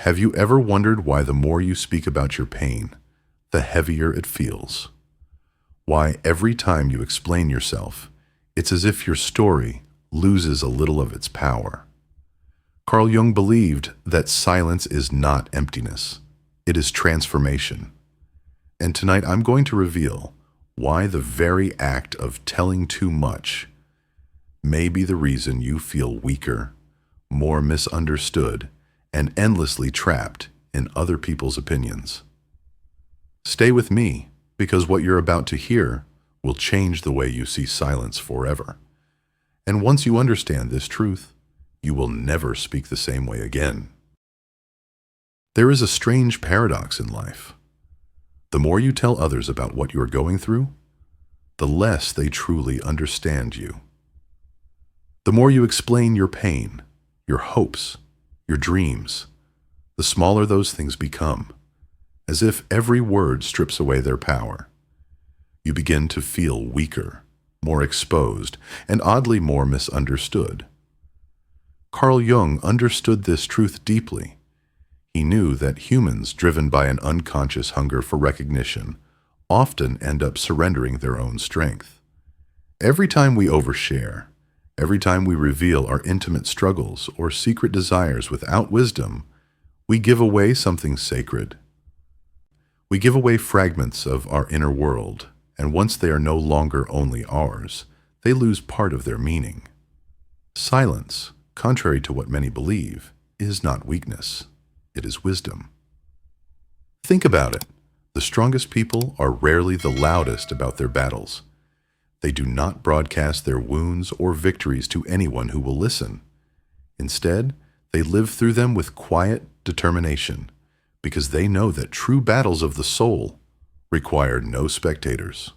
Have you ever wondered why the more you speak about your pain, the heavier it feels? Why every time you explain yourself, it's as if your story loses a little of its power? Carl Jung believed that silence is not emptiness, it is transformation. And tonight I'm going to reveal why the very act of telling too much may be the reason you feel weaker, more misunderstood, and endlessly trapped in other people's opinions. Stay with me, because what you're about to hear will change the way you see silence forever. And once you understand this truth, you will never speak the same way again. There is a strange paradox in life. The more you tell others about what you're going through, the less they truly understand you. The more you explain your pain, your hopes, your dreams, the smaller those things become, as if every word strips away their power. You begin to feel weaker, more exposed, and oddly more misunderstood. Carl Jung understood this truth deeply. He knew that humans driven by an unconscious hunger for recognition often end up surrendering their own strength. Every time we overshare, every time we reveal our intimate struggles or secret desires without wisdom, we give away something sacred. We give away fragments of our inner world, and once they are no longer only ours, they lose part of their meaning. Silence, contrary to what many believe, is not weakness. It is wisdom. Think about it. The strongest people are rarely the loudest about their battles. They do not broadcast their wounds or victories to anyone who will listen. Instead, they live through them with quiet determination, because they know that true battles of the soul require no spectators.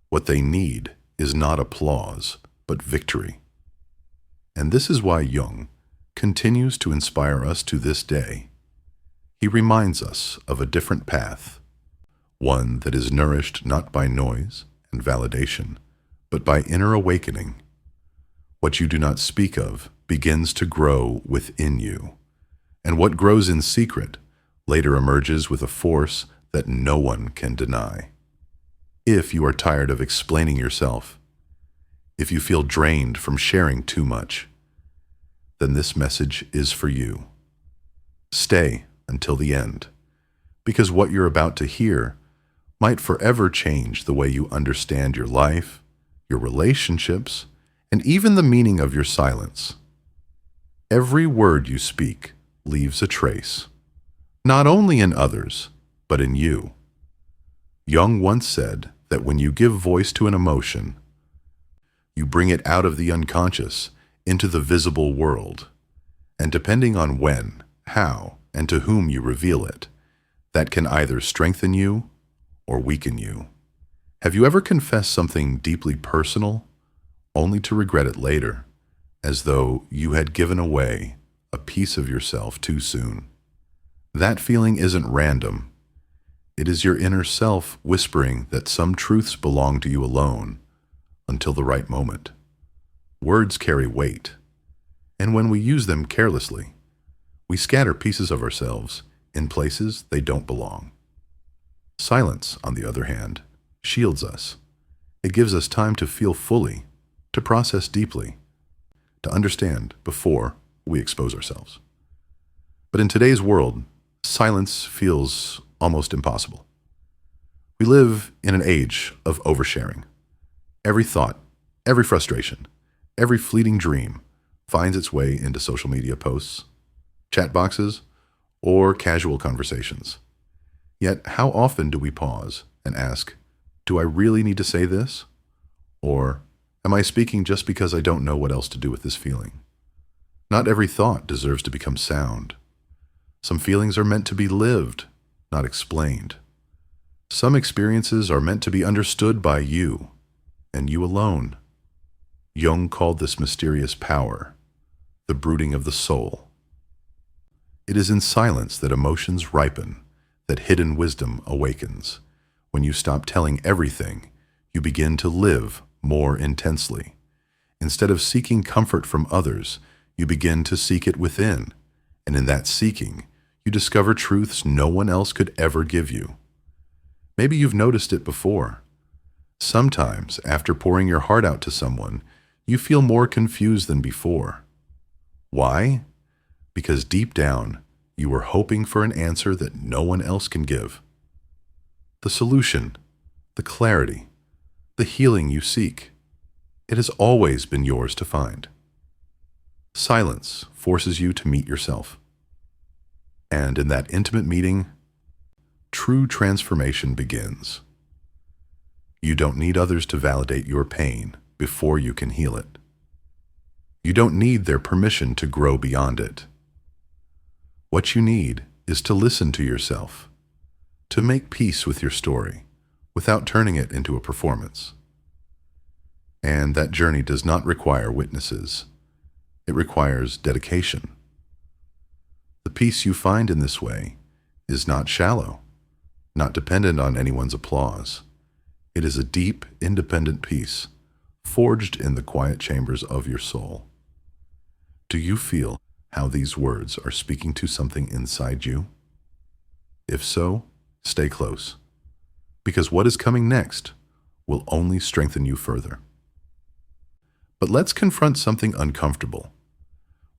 What they need is not applause, but victory. And this is why Jung continues to inspire us to this day. He reminds us of a different path, one that is nourished not by noise and validation, but by inner awakening. What you do not speak of begins to grow within you, and what grows in secret later emerges with a force that no one can deny. If you are tired of explaining yourself, if you feel drained from sharing too much, then this message is for you. Stay until the end, because what you're about to hear might forever change the way you understand your life, your relationships, and even the meaning of your silence. Every word you speak leaves a trace, not only in others, but in you. Jung once said that when you give voice to an emotion, you bring it out of the unconscious into the visible world, and depending on when, how, and to whom you reveal it, that can either strengthen you or weaken you. Have you ever confessed something deeply personal, only to regret it later, as though you had given away a piece of yourself too soon? That feeling isn't random. It is your inner self whispering that some truths belong to you alone until the right moment. Words carry weight, and when we use them carelessly, we scatter pieces of ourselves in places they don't belong. Silence, on the other hand, shields us. It gives us time to feel fully, to process deeply, to understand before we expose ourselves. But in today's world, silence feels almost impossible. We live in an age of oversharing. Every thought, every frustration, every fleeting dream finds its way into social media posts, chat boxes, or casual conversations. Yet, how often do we pause and ask, do I really need to say this? Or, am I speaking just because I don't know what else to do with this feeling? Not every thought deserves to become sound. Some feelings are meant to be lived, not explained. Some experiences are meant to be understood by you, and you alone. Jung called this mysterious power the brooding of the soul. It is in silence that emotions ripen, that hidden wisdom awakens. When you stop telling everything, you begin to live more intensely. Instead of seeking comfort from others, you begin to seek it within, and in that seeking, You discover truths no one else could ever give you. Maybe you've noticed it before. Sometimes, after pouring your heart out to someone, you feel more confused than before. Why? Because deep down, you were hoping for an answer that no one else can give. The solution, the clarity, the healing you seek, it has always been yours to find. Silence forces you to meet yourself. And in that intimate meeting, true transformation begins. You don't need others to validate your pain before you can heal it. You don't need their permission to grow beyond it. What you need is to listen to yourself, to make peace with your story without turning it into a performance. And that journey does not require witnesses. It requires dedication. The peace you find in this way is not shallow, not dependent on anyone's applause. It is a deep, independent peace, forged in the quiet chambers of your soul. Do you feel how these words are speaking to something inside you? If so, stay close, because what is coming next will only strengthen you further. But let's confront something uncomfortable.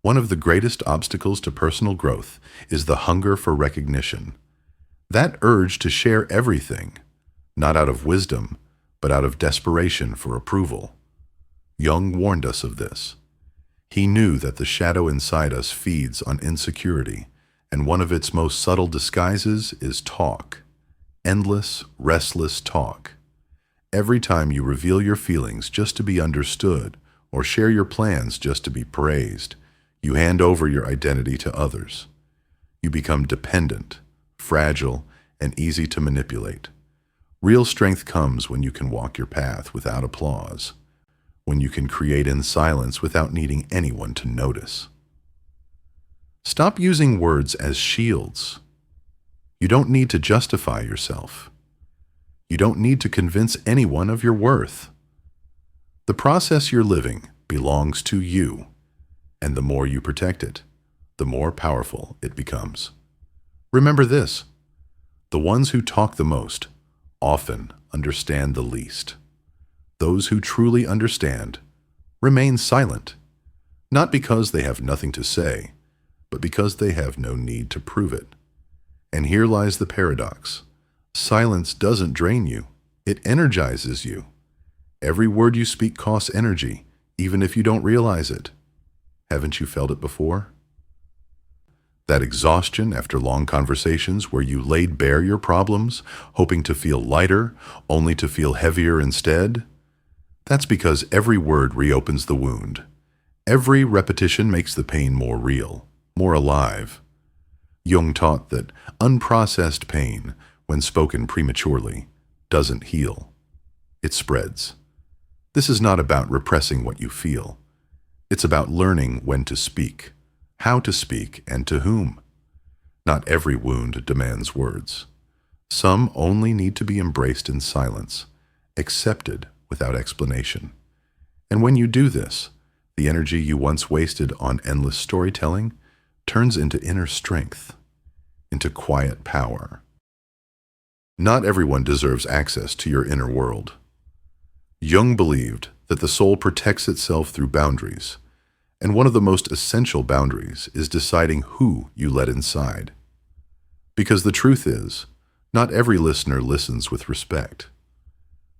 One of the greatest obstacles to personal growth is the hunger for recognition. That urge to share everything, not out of wisdom, but out of desperation for approval. Jung warned us of this. He knew that the shadow inside us feeds on insecurity, and one of its most subtle disguises is talk. Endless, restless talk. Every time you reveal your feelings just to be understood, or share your plans just to be praised, you hand over your identity to others. You become dependent, fragile, and easy to manipulate. Real strength comes when you can walk your path without applause, when you can create in silence without needing anyone to notice. Stop using words as shields. You don't need to justify yourself. You don't need to convince anyone of your worth. The process you're living belongs to you, and the more you protect it, the more powerful it becomes. Remember this: the ones who talk the most often understand the least. Those who truly understand remain silent, not because they have nothing to say, but because they have no need to prove it. And here lies the paradox. Silence doesn't drain you, it energizes you. Every word you speak costs energy, even if you don't realize it. Haven't you felt it before? That exhaustion after long conversations where you laid bare your problems, hoping to feel lighter, only to feel heavier instead? That's because every word reopens the wound. Every repetition makes the pain more real, more alive. Jung taught that unprocessed pain, when spoken prematurely, doesn't heal. It spreads. This is not about repressing what you feel. It's about learning when to speak, how to speak, and to whom. Not every wound demands words. Some only need to be embraced in silence, accepted without explanation. And when you do this, the energy you once wasted on endless storytelling turns into inner strength, into quiet power. Not everyone deserves access to your inner world. Jung believed that the soul protects itself through boundaries, and one of the most essential boundaries is deciding who you let inside. Because the truth is, not every listener listens with respect.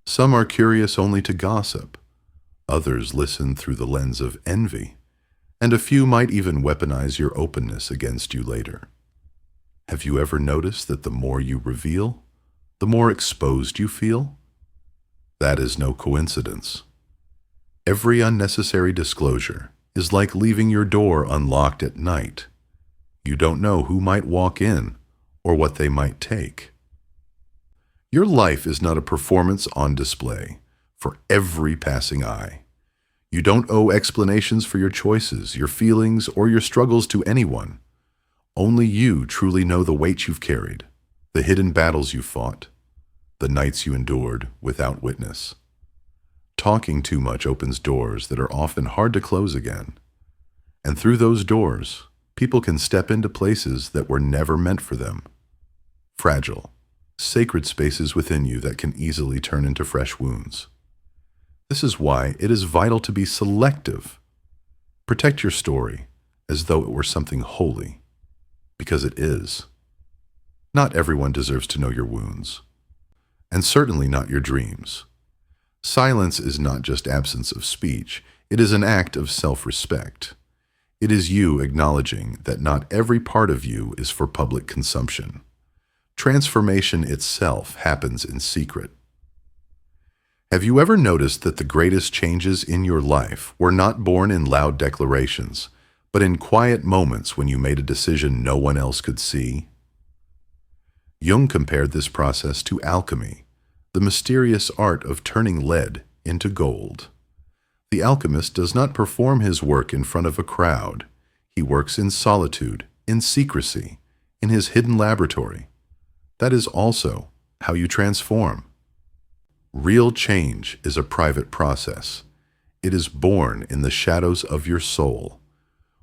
Some are curious only to gossip, others listen through the lens of envy, and a few might even weaponize your openness against you later. Have you ever noticed that the more you reveal, the more exposed you feel? That is no coincidence. Every unnecessary disclosure is like leaving your door unlocked at night. You don't know who might walk in or what they might take. Your life is not a performance on display for every passing eye. You don't owe explanations for your choices, your feelings, or your struggles to anyone. Only you truly know the weight you've carried, the hidden battles you fought, the nights you endured without witness. Talking too much opens doors that are often hard to close again. And through those doors, People can step into places that were never meant for them. Fragile, sacred spaces within you that can easily turn into fresh wounds. This is why it is vital to be selective. Protect your story as though it were something holy, because it is. Not everyone deserves to know your wounds, and certainly not your dreams. Silence is not just absence of speech, it is an act of self-respect. It is you acknowledging that not every part of you is for public consumption. Transformation itself happens in secret. Have you ever noticed that the greatest changes in your life were not born in loud declarations, but in quiet moments when you made a decision no one else could see? Jung compared this process to alchemy, the mysterious art of turning lead into gold. The alchemist does not perform his work in front of a crowd. He works in solitude, in secrecy, in his hidden laboratory. That is also how you transform. Real change is a private process. It is born in the shadows of your soul,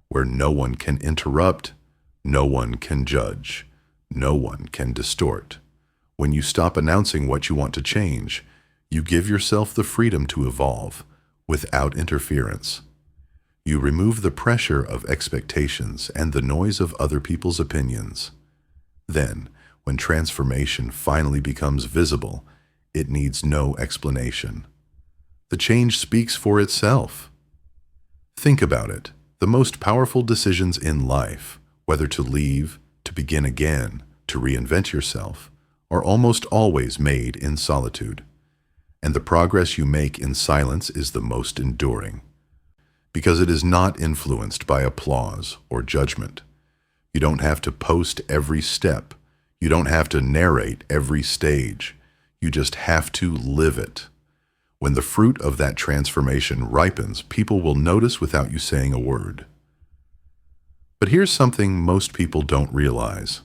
where no one can interrupt, no one can judge, no one can distort. When you stop announcing what you want to change, you give yourself the freedom to evolve without interference. You remove the pressure of expectations and the noise of other people's opinions. Then, when transformation finally becomes visible, it needs no explanation. The change speaks for itself. Think about it. The most powerful decisions in life, whether to leave, to begin again, to reinvent yourself, are almost always made in solitude. And the progress you make in silence is the most enduring, because it is not influenced by applause or judgment. You don't have to post every step. You don't have to narrate every stage. You just have to live it. When the fruit of that transformation ripens, people will notice without you saying a word. But here's something most people don't realize.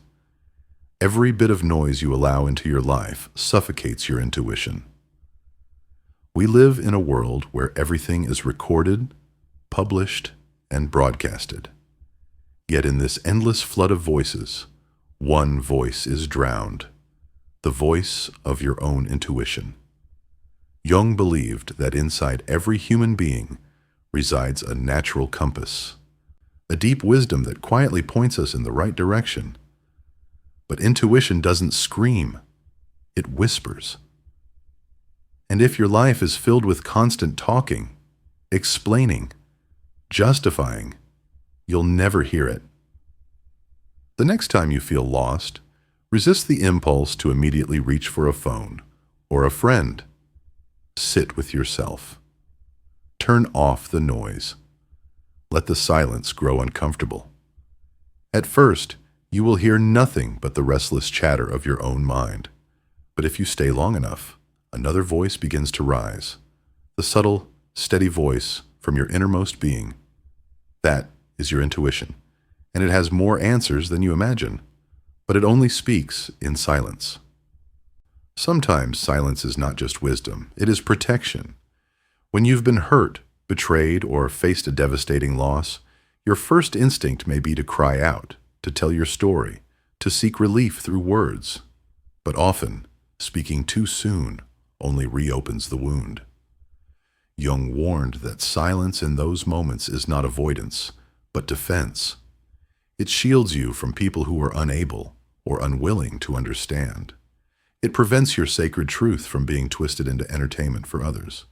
Every bit of noise you allow into your life suffocates your intuition. We live in a world where everything is recorded, published, and broadcasted. Yet in this endless flood of voices, one voice is drowned, the voice of your own intuition. Jung believed that inside every human being resides a natural compass, a deep wisdom that quietly points us in the right direction. But intuition doesn't scream, it whispers. And if your life is filled with constant talking, explaining, justifying, you'll never hear it. The next time you feel lost, resist the impulse to immediately reach for a phone or a friend. Sit with yourself. Turn off the noise. Let the silence grow uncomfortable. At first, you will hear nothing but the restless chatter of your own mind. But if you stay long enough, another voice begins to rise. The subtle, steady voice from your innermost being. That is your intuition, and it has more answers than you imagine, but it only speaks in silence. Sometimes silence is not just wisdom, it is protection. When you've been hurt, betrayed, or faced a devastating loss, your first instinct may be to cry out, to tell your story, to seek relief through words. But often, speaking too soon only reopens the wound. Jung warned that silence in those moments is not avoidance, but defense. It shields you from people who are unable or unwilling to understand. It prevents your sacred truth from being twisted into entertainment for others.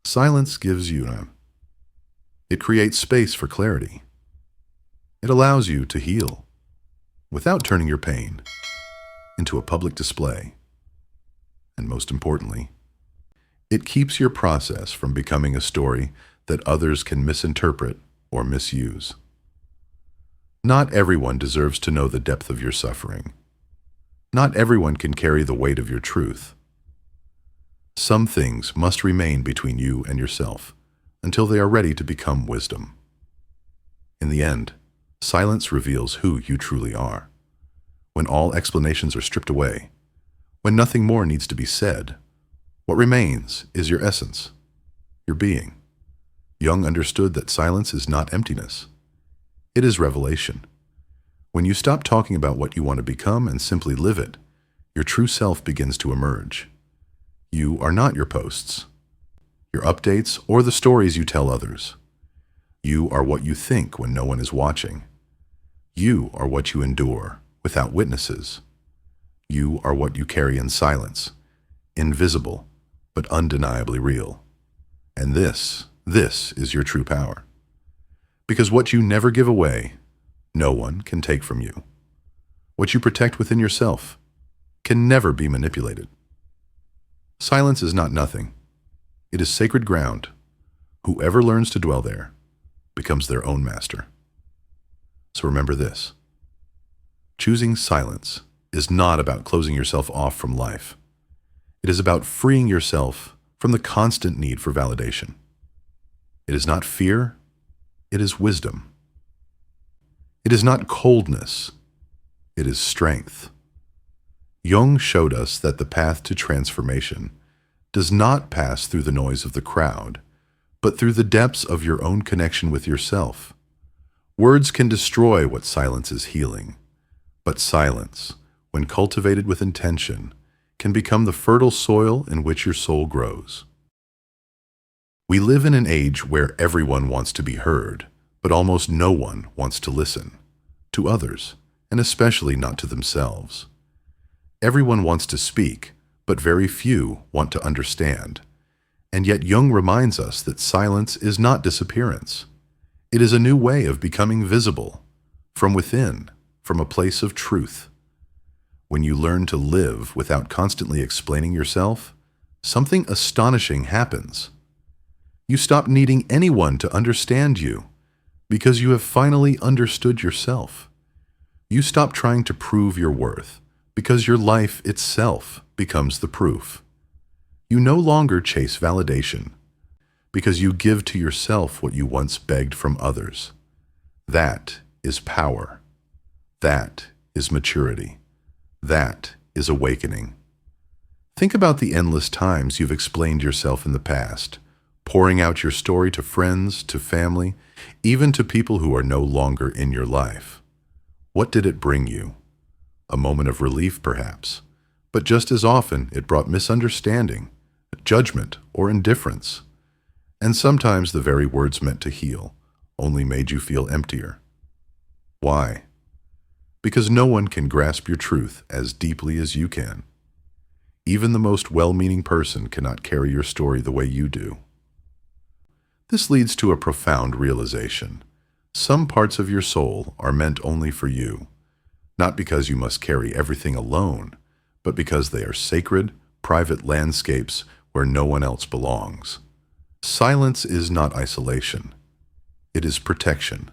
Silence gives you it creates space for clarity. It allows you to heal without turning your pain into a public display. And most importantly, it keeps your process from becoming a story that others can misinterpret or misuse. Not everyone deserves to know the depth of your suffering. Not everyone can carry the weight of your truth. Some things must remain between you and yourself until they are ready to become wisdom. In the end, silence reveals who you truly are. When all explanations are stripped away, when nothing more needs to be said, what remains is your essence, your being. Jung understood that silence is not emptiness. It is revelation. When you stop talking about what you want to become and simply live it, your true self begins to emerge. You are not your posts, your updates, or the stories you tell others. You are what you think when no one is watching. You are what you endure without witnesses. You are what you carry in silence, invisible, but undeniably real. And this is your true power. Because what you never give away, no one can take from you. What you protect within yourself can never be manipulated. Silence is not nothing. It is sacred ground. Whoever learns to dwell there becomes their own master. So remember this. Choosing silence is not about closing yourself off from life. It is about freeing yourself from the constant need for validation. It is not fear, it is wisdom. It is not coldness, it is strength. Jung showed us that the path to transformation does not pass through the noise of the crowd, but through the depths of your own connection with yourself. Words can destroy what silence is healing, but silence, when cultivated with intention, can become the fertile soil in which your soul grows. We live in an age where everyone wants to be heard, but almost no one wants to listen to others, and especially not to themselves. Everyone wants to speak, but very few want to understand. And yet Jung reminds us that silence is not disappearance. It is a new way of becoming visible, from within, from a place of truth. When you learn to live without constantly explaining yourself, something astonishing happens. You stop needing anyone to understand you, because you have finally understood yourself. You stop trying to prove your worth, because your life itself becomes the proof. You no longer chase validation, because you give to yourself what you once begged from others. That is power. That is maturity. That is awakening. Think about the endless times you've explained yourself in the past, pouring out your story to friends, to family, even to people who are no longer in your life. What did it bring you? A moment of relief, perhaps, but just as often it brought misunderstanding, judgment, or indifference. And sometimes the very words meant to heal only made you feel emptier. Why? Because no one can grasp your truth as deeply as you can. Even the most well-meaning person cannot carry your story the way you do. This leads to a profound realization. Some parts of your soul are meant only for you, not because you must carry everything alone, but because they are sacred, private landscapes where no one else belongs. Silence is not isolation. It is protection.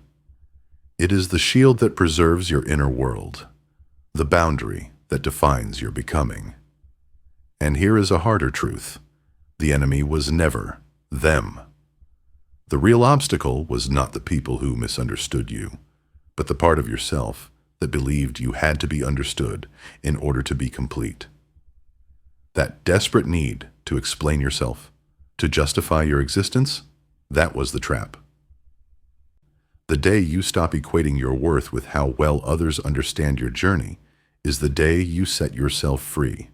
It is the shield that preserves your inner world, the boundary that defines your becoming. And here is a harder truth. The enemy was never them. The real obstacle was not the people who misunderstood you, but the part of yourself that believed you had to be understood in order to be complete. That desperate need to explain yourself, to justify your existence, that was the trap. The day you stop equating your worth with how well others understand your journey is the day you set yourself free.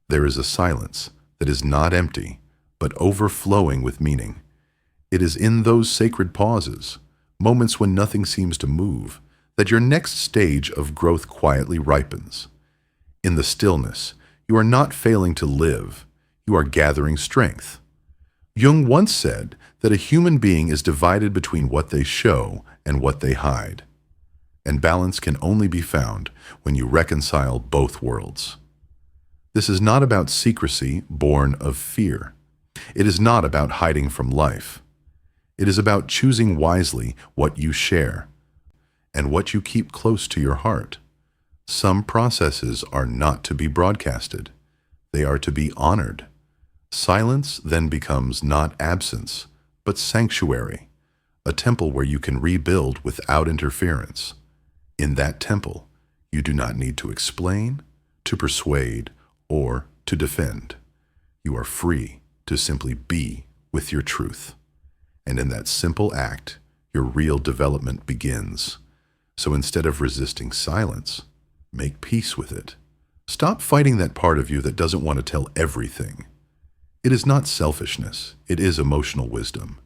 There is a silence that is not empty, but overflowing with meaning. It is in those sacred pauses, moments when nothing seems to move, that your next stage of growth quietly ripens. In the stillness, you are not failing to live, you are gathering strength. Jung once said that a human being is divided between what they show and what they hide. And balance can only be found when you reconcile both worlds. This is not about secrecy born of fear. It is not about hiding from life. It is about choosing wisely what you share and what you keep close to your heart. Some processes are not to be broadcasted. They are to be honored. Silence then becomes not absence, but sanctuary, a temple where you can rebuild without interference. In that temple, you do not need to explain, to persuade, or to defend. You are free to simply be with your truth. And in that simple act, your real development begins. So instead of resisting silence, make peace with it. Stop fighting that part of you that doesn't want to tell everything. It is not selfishness, it is emotional wisdom.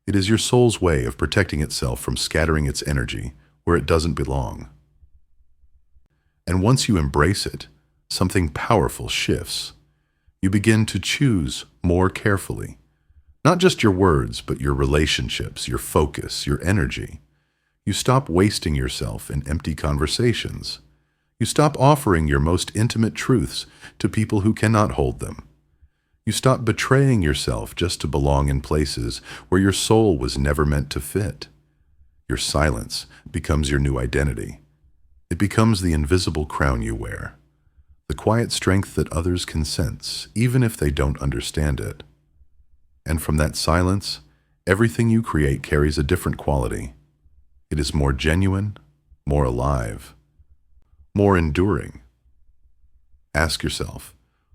It is your soul's way of protecting itself from scattering its energy where it doesn't belong. And once you embrace it, something powerful shifts. You begin to choose more carefully. Not just your words, but your relationships, your focus, your energy. You stop wasting yourself in empty conversations. You stop offering your most intimate truths to people who cannot hold them. You stop betraying yourself just to belong in places where your soul was never meant to fit. Your silence becomes your new identity. It becomes the invisible crown you wear, the quiet strength that others can sense, even if they don't understand it. And from that silence, everything you create carries a different quality. It is more genuine, more alive, more enduring. Ask yourself,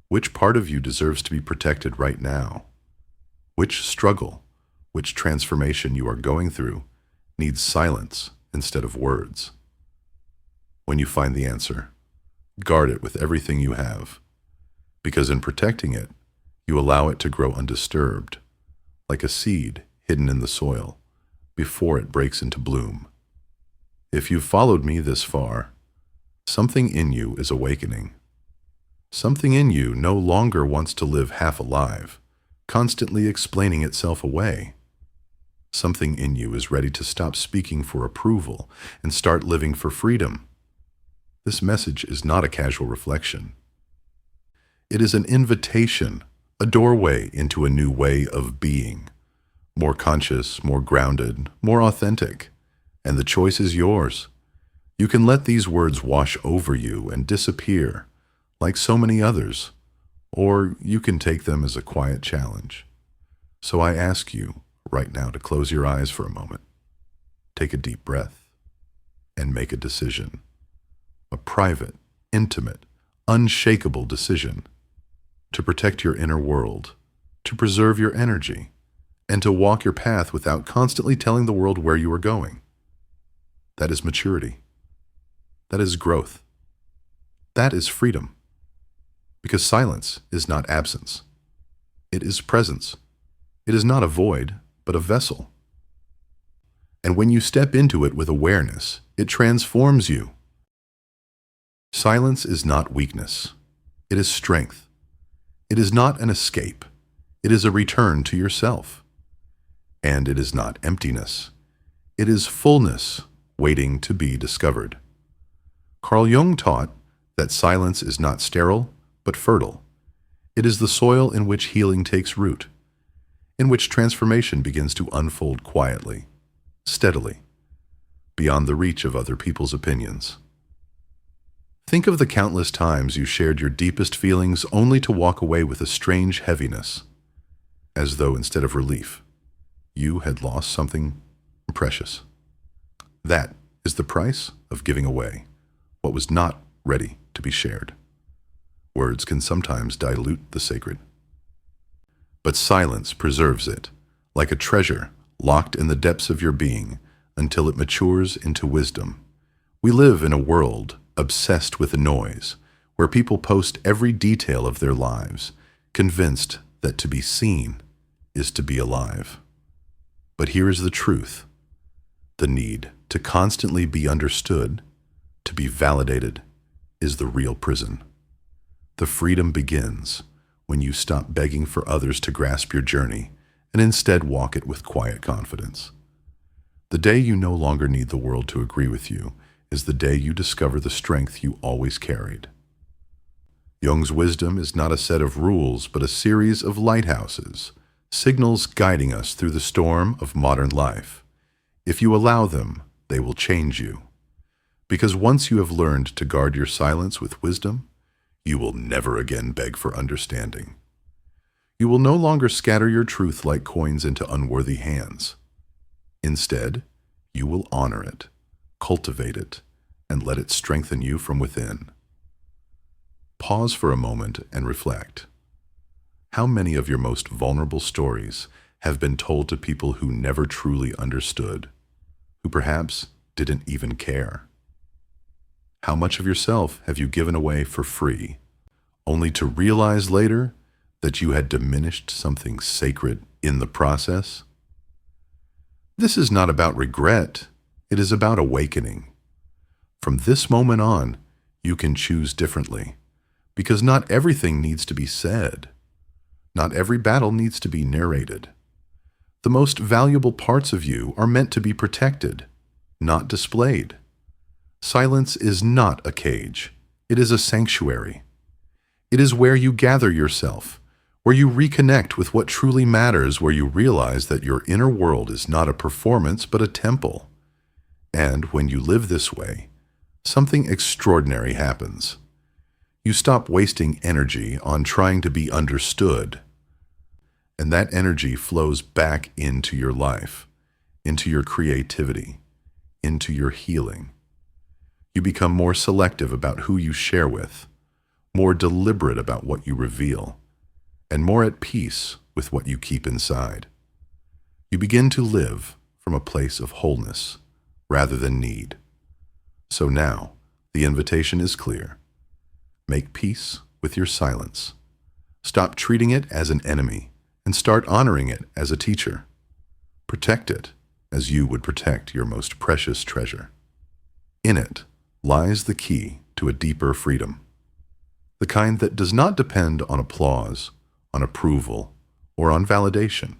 which part of you deserves to be protected right now? Which struggle, which transformation you are going through needs silence instead of words? When you find the answer, guard it with everything you have, because in protecting it, you allow it to grow undisturbed, like a seed hidden in the soil, before it breaks into bloom. If you've followed me this far, something in you is awakening. Something in you no longer wants to live half alive, constantly explaining itself away. Something in you is ready to stop speaking for approval and start living for freedom. This message is not a casual reflection. It is an invitation, a doorway into a new way of being, more conscious, more grounded, more authentic. And the choice is yours. You can let these words wash over you and disappear, like so many others, or you can take them as a quiet challenge. So I ask you right now to close your eyes for a moment, take a deep breath, and make a decision. A private, intimate, unshakable decision to protect your inner world, to preserve your energy, and to walk your path without constantly telling the world where you are going. That is maturity. That is growth. That is freedom. Because silence is not absence. It is presence. It is not a void, but a vessel. And when you step into it with awareness, it transforms you. Silence is not weakness. It is strength. It is not an escape. It is a return to yourself. And it is not emptiness. It is fullness waiting to be discovered. Carl Jung taught that silence is not sterile, but fertile. It is the soil in which healing takes root, in which transformation begins to unfold quietly, steadily, beyond the reach of other people's opinions. Think of the countless times you shared your deepest feelings only to walk away with a strange heaviness, as though instead of relief, you had lost something precious. That is the price of giving away what was not ready to be shared. Words can sometimes dilute the sacred, but silence preserves it, like a treasure locked in the depths of your being until it matures into wisdom. We live in a world obsessed with the noise, where people post every detail of their lives, convinced that to be seen is to be alive. But here is the truth. The need to constantly be understood, to be validated, is the real prison. The freedom begins when you stop begging for others to grasp your journey and instead walk it with quiet confidence. The day you no longer need the world to agree with you is the day you discover the strength you always carried. Jung's wisdom is not a set of rules, but a series of lighthouses, signals guiding us through the storm of modern life. If you allow them, they will change you. Because once you have learned to guard your silence with wisdom, you will never again beg for understanding. You will no longer scatter your truth like coins into unworthy hands. Instead, you will honor it, cultivate it, and let it strengthen you from within. Pause for a moment and reflect. How many of your most vulnerable stories have been told to people who never truly understood? who perhaps didn't even care? How much of yourself have you given away for free, only to realize later that you had diminished something sacred in the process? This is not about regret, it is about awakening. From this moment on, you can choose differently, because not everything needs to be said. Not every battle needs to be narrated. The most valuable parts of you are meant to be protected, not displayed. Silence is not a cage. It is a sanctuary. It is where you gather yourself, where you reconnect with what truly matters, where you realize that your inner world is not a performance but a temple. And when you live this way, something extraordinary happens. You stop wasting energy on trying to be understood, and that energy flows back into your life, into your creativity, into your healing. You become more selective about who you share with, more deliberate about what you reveal, and more at peace with what you keep inside. You begin to live from a place of wholeness rather than need. So now, the invitation is clear. Make peace with your silence. Stop treating it as an enemy and start honoring it as a teacher. Protect it as you would protect your most precious treasure. In it lies the key to a deeper freedom, the kind that does not depend on applause, on approval, or on validation.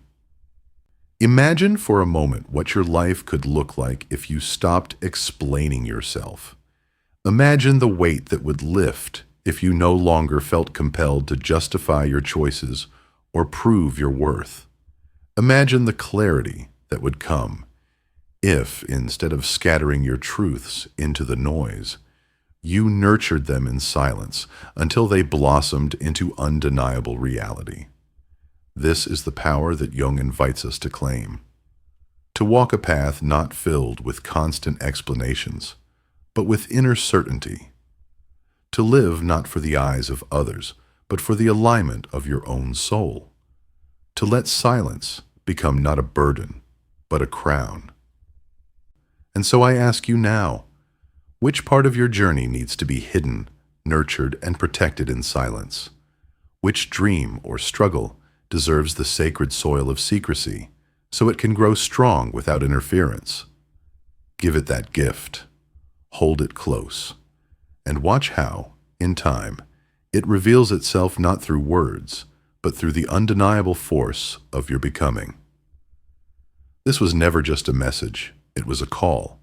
Imagine for a moment what your life could look like if you stopped explaining yourself. Imagine the weight that would lift if you no longer felt compelled to justify your choices or prove your worth. Imagine the clarity that would come if, instead of scattering your truths into the noise, you nurtured them in silence until they blossomed into undeniable reality. This is the power that Jung invites us to claim. To walk a path not filled with constant explanations, but with inner certainty. To live not for the eyes of others, but for the alignment of your own soul. To let silence become not a burden, but a crown. And so I ask you now, which part of your journey needs to be hidden, nurtured, and protected in silence? Which dream or struggle deserves the sacred soil of secrecy, so it can grow strong without interference? Give it that gift. Hold it close. And watch how, in time, it reveals itself not through words, but through the undeniable force of your becoming. This was never just a message, it was a call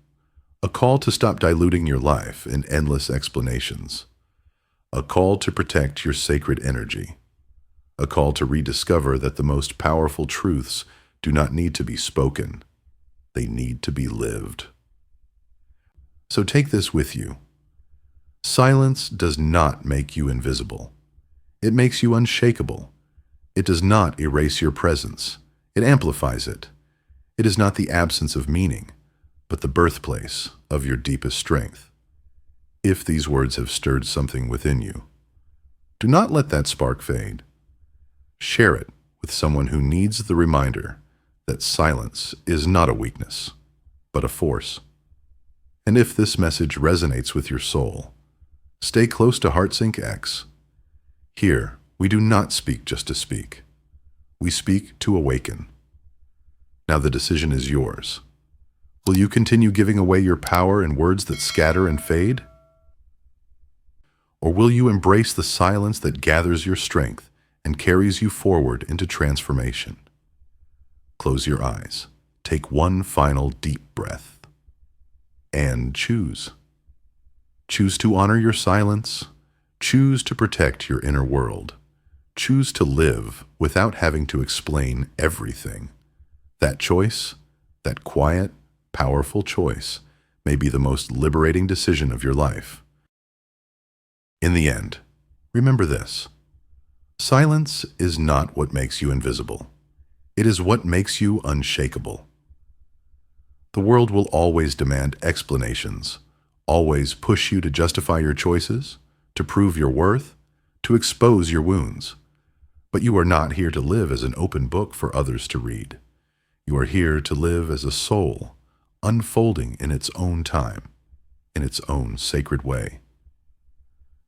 to stop diluting your life in endless explanations, a call to protect your sacred energy, a call to rediscover that the most powerful truths do not need to be spoken, they need to be lived. So take this with you. Silence does not make you invisible. It makes you unshakable. It does not erase your presence. It amplifies it. It is not the absence of meaning, but the birthplace of your deepest strength. If these words have stirred something within you, do not let that spark fade. Share it with someone who needs the reminder that silence is not a weakness, but a force. And if this message resonates with your soul, stay close to HeartSync X. Here, we do not speak just to speak. We speak to awaken. Now the decision is yours. Will you continue giving away your power in words that scatter and fade? Or will you embrace the silence that gathers your strength and carries you forward into transformation? Close your eyes. Take one final deep breath. And choose. Choose to honor your silence. Choose to protect your inner world. Choose to live without having to explain everything. That choice, that quiet, powerful choice, may be the most liberating decision of your life. In the end, remember this. Silence is not what makes you invisible. It is what makes you unshakable. The world will always demand explanations, always push you to justify your choices, to prove your worth, to expose your wounds. But you are not here to live as an open book for others to read. You are here to live as a soul, unfolding in its own time, in its own sacred way.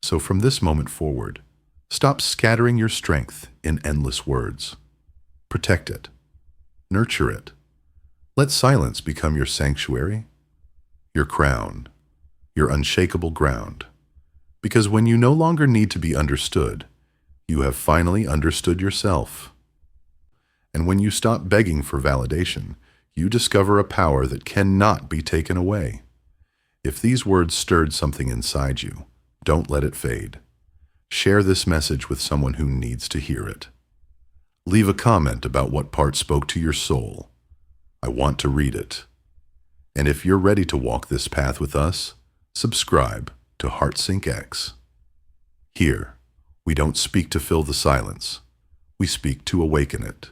So from this moment forward, stop scattering your strength in endless words. Protect it. Nurture it. Let silence become your sanctuary, your crown, your unshakable ground. Because when you no longer need to be understood, you have finally understood yourself. And when you stop begging for validation, you discover a power that cannot be taken away. If these words stirred something inside you, don't let it fade. Share this message with someone who needs to hear it. Leave a comment about what part spoke to your soul. I want to read it. And if you're ready to walk this path with us, subscribe to HeartSync X. Here, we don't speak to fill the silence. We speak to awaken it.